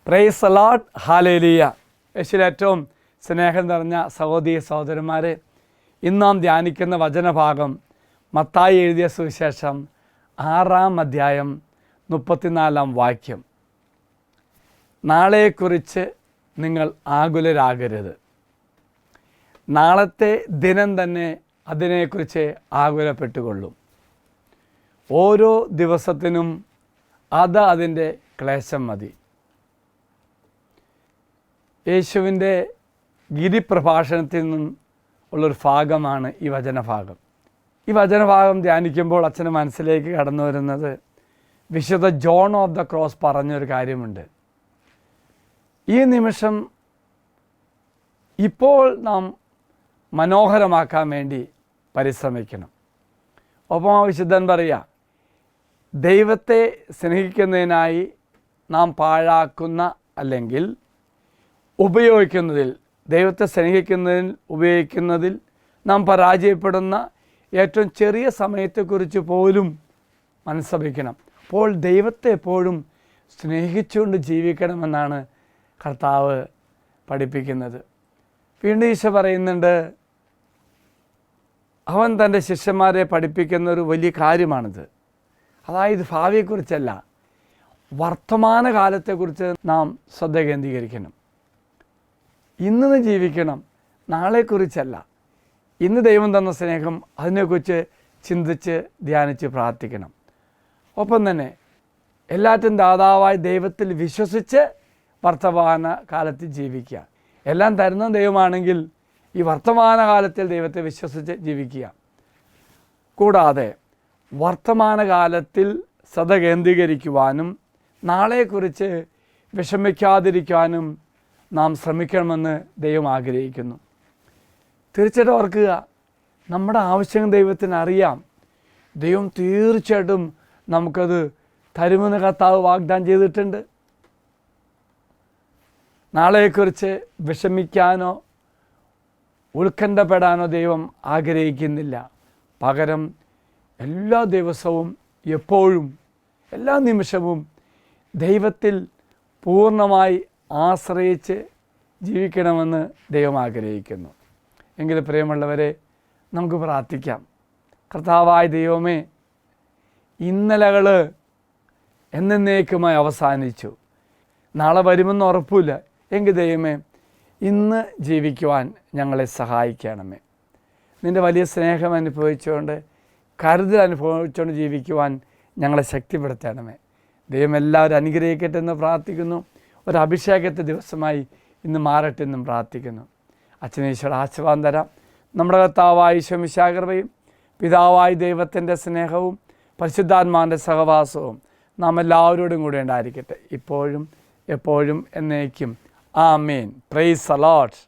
Price the Lord, hallelujah. യേശുവിൽ ഏറ്റവും സ്നേഹം നിറഞ്ഞ സഹോദരി സഹോദരന്മാരെ, ഇന്ന് നാം ധ്യാനിക്കുന്ന വചനഭാഗം മത്തായി എഴുതിയ സുവിശേഷം 6-ാം അധ്യായം 34-ാം വാക്യം. നാളെക്കുറിച്ച് നിങ്ങൾ ആകുലരാകരുത്, നാളത്തെ ദിനം തന്നെ അതിനെക്കുറിച്ച് ആകുലപ്പെട്ടുകൊള്ളും. ഓരോ ദിവസത്തിനും അതിൻ്റെ ക്ലേശം മതി. യേശുവിൻ്റെ ഗിരിപ്രഭാഷണത്തിൽ നിന്നും ഉള്ളൊരു ഭാഗമാണ് ഈ വചനഭാഗം. ഈ വചനഭാഗം ധ്യാനിക്കുമ്പോൾ അച്ഛന് മനസ്സിലേക്ക് കടന്നു വരുന്നത് വിശുദ്ധ ജോൺ ഓഫ് ദ ക്രോസ് പറഞ്ഞൊരു കാര്യമുണ്ട്. ഈ നിമിഷം ഇപ്പോൾ നാം മനോഹരമാക്കാൻ വേണ്ടി പരിശ്രമിക്കണം. ഒപ്പം ആ വിശുദ്ധൻ പറയുക, ദൈവത്തെ സ്നേഹിക്കുന്നതിനായി നാം പാഴാക്കുന്ന അല്ലെങ്കിൽ ഉപയോഗിക്കുന്നതിൽ, ദൈവത്തെ സ്നേഹിക്കുന്നതിൽ ഉപയോഗിക്കുന്നതിൽ നാം പരാജയപ്പെടുന്ന ഏറ്റവും ചെറിയ സമയത്തെക്കുറിച്ച് പോലും മനസ്സറിയിക്കണം. അപ്പോൾ ദൈവത്തെ എപ്പോഴും സ്നേഹിച്ചുകൊണ്ട് ജീവിക്കണമെന്നാണ് കർത്താവ് പഠിപ്പിക്കുന്നത്. വീണ്ടും ഈശോ പറയുന്നുണ്ട്, അവൻ തൻ്റെ ശിഷ്യന്മാരെ പഠിപ്പിക്കുന്ന ഒരു വലിയ കാര്യമാണിത്. അതായത് ഭാവിയെക്കുറിച്ചല്ല, വർത്തമാനകാലത്തെക്കുറിച്ച് നാം ശ്രദ്ധ കേന്ദ്രീകരിക്കണം. ഇന്ന് ജീവിക്കണം, നാളെക്കുറിച്ചല്ല. ഇന്ന് ദൈവം തന്ന സ്നേഹം, അതിനെക്കുറിച്ച് ചിന്തിച്ച് ധ്യാനിച്ച് പ്രാർത്ഥിക്കണം. ഒപ്പം തന്നെ എല്ലാറ്റും ദാതാവായ ദൈവത്തിൽ വിശ്വസിച്ച് വർത്തമാന കാലത്തിൽ ജീവിക്കുക. എല്ലാം തരുന്ന ദൈവമാണെങ്കിൽ ഈ വർത്തമാനകാലത്തിൽ ദൈവത്തെ വിശ്വസിച്ച് ജീവിക്കുക. കൂടാതെ വർത്തമാനകാലത്തിൽ ശ്രദ്ധ കേന്ദ്രീകരിക്കുവാനും നാളെക്കുറിച്ച് വിഷമിക്കാതിരിക്കാനും നാം ശ്രമിക്കണമെന്ന് ദൈവം ആഗ്രഹിക്കുന്നു. തീർച്ചയായിട്ടും ഓർക്കുക, നമ്മുടെ ആവശ്യം ദൈവത്തിന് അറിയാം. ദൈവം തീർച്ചയായിട്ടും നമുക്കത് തരുമെന്ന് കർത്താവ് വാഗ്ദാനം ചെയ്തിട്ടുണ്ട്. നാളെക്കുറിച്ച് വിഷമിക്കാനോ ഉത്കണ്ഠപ്പെടാനോ ദൈവം ആഗ്രഹിക്കുന്നില്ല. പകരം എല്ലാ ദിവസവും, എപ്പോഴും, എല്ലാ നിമിഷവും ദൈവത്തിൽ പൂർണ്ണമായി ആശ്രയിച്ച് ജീവിക്കണമെന്ന് ദൈവം ആഗ്രഹിക്കുന്നു. എങ്കിൽ പ്രിയമുള്ളവരെ, നമുക്ക് പ്രാർത്ഥിക്കാം. കർത്താവായ ദൈവമേ, ഇന്നലകൾ എന്നേക്കുമായി അവസാനിച്ചു, നാളെ വരുമെന്ന് ഉറപ്പില്ല. എങ്കിൽ ദൈവമേ, ഇന്ന് ജീവിക്കുവാൻ ഞങ്ങളെ സഹായിക്കണമേ. നിൻ്റെ വലിയ സ്നേഹം അനുഭവിച്ചുകൊണ്ട്, കരുതൽ അനുഭവിച്ചുകൊണ്ട് ജീവിക്കുവാൻ ഞങ്ങളെ ശക്തിപ്പെടുത്തണമേ. ദൈവം എല്ലാവരും അനുഗ്രഹിക്കട്ടെ എന്ന് പ്രാർത്ഥിക്കുന്നു. ഒരു അഭിഷേകത്തെ ദിവസമായി ഇന്ന് മാറട്ടെ എന്നും പ്രാർത്ഥിക്കുന്നു. അച്ഛനീശ്വര ആശീർവാദം തരാം. നമ്മുടെ കർത്താവായ ഈശോ മിശിഹായുടെ കൃപയും പിതാവായ ദൈവത്തിൻ്റെ സ്നേഹവും പരിശുദ്ധാത്മാവിൻ്റെ സഹവാസവും നാം എല്ലാവരോടും കൂടെ ഉണ്ടായിരിക്കട്ടെ, ഇപ്പോഴും എപ്പോഴും എന്നേക്കും. ആമേൻ. Praise the Lord.